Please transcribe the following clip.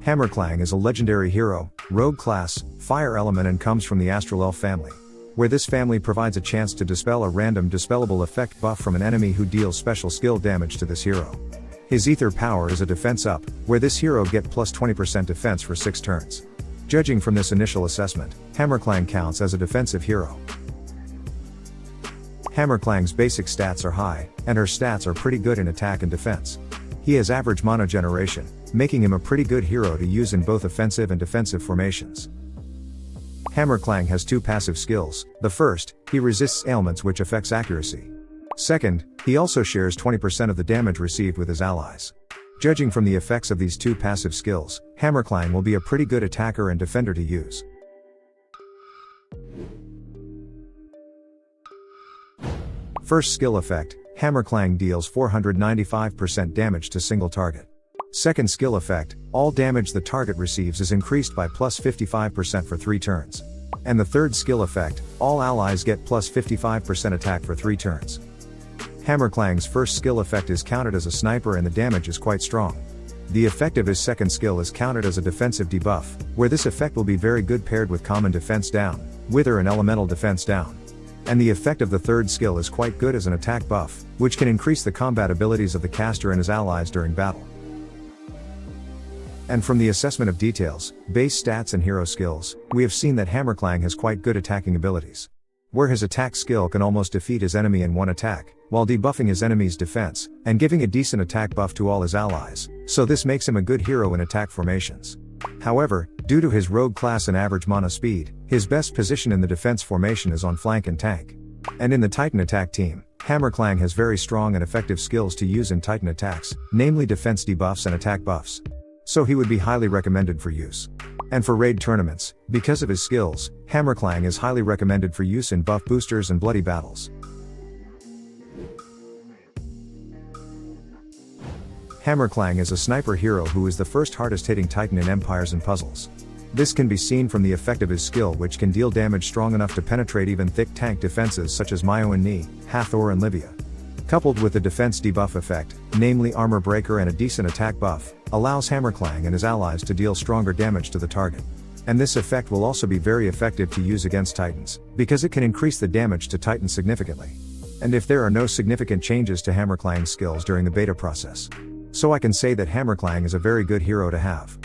Hammerclang is a legendary hero, rogue class, fire element and comes from the Astral Elf family, where this family provides a chance to dispel a random dispellable effect buff from an enemy who deals special skill damage to this hero. His ether power is a defense up, where this hero get plus 20% defense for 6 turns. Judging from this initial assessment, Hammerclang counts as a defensive hero. Hammerclang's basic stats are high, and her stats are pretty good in attack and defense. He has average mana generation, making him a pretty good hero to use in both offensive and defensive formations. Hammerclang has 2 passive skills. The first, he resists ailments which affects accuracy. Second, he also shares 20% of the damage received with his allies. Judging from the effects of these 2 passive skills, Hammerclang will be a pretty good attacker and defender to use. First skill effect, Hammerclang deals 495% damage to single target. Second skill effect, all damage the target receives is increased by plus 55% for 3 turns. And the third skill effect, all allies get plus 55% attack for 3 turns. Hammerclang's first skill effect is counted as a sniper and the damage is quite strong. The effect of his second skill is counted as a defensive debuff, where this effect will be very good paired with common defense down, wither and elemental defense down. And the effect of the third skill is quite good as an attack buff, which can increase the combat abilities of the caster and his allies during battle. And from the assessment of details, base stats and hero skills, we have seen that Hammerclang has quite good attacking abilities. Where his attack skill can almost defeat his enemy in one attack, while debuffing his enemy's defense, and giving a decent attack buff to all his allies, so this makes him a good hero in attack formations. However, due to his rogue class and average mana speed, his best position in the defense formation is on flank and tank. And in the Titan attack team, Hammerclang has very strong and effective skills to use in Titan attacks, namely defense debuffs and attack buffs. So he would be highly recommended for use. And for raid tournaments, because of his skills, Hammerclang is highly recommended for use in buff boosters and bloody battles. Hammerclang is a sniper hero who is the first hardest hitting Titan in Empires and Puzzles. This can be seen from the effect of his skill, which can deal damage strong enough to penetrate even thick tank defenses such as Mayo and Ni, Hathor and Livia. Coupled with the defense debuff effect, namely armor breaker and a decent attack buff, allows Hammerclang and his allies to deal stronger damage to the target. And this effect will also be very effective to use against Titans, because it can increase the damage to Titans significantly. And if there are no significant changes to Hammerclang's skills during the beta process. So I can say that Hammerclang is a very good hero to have.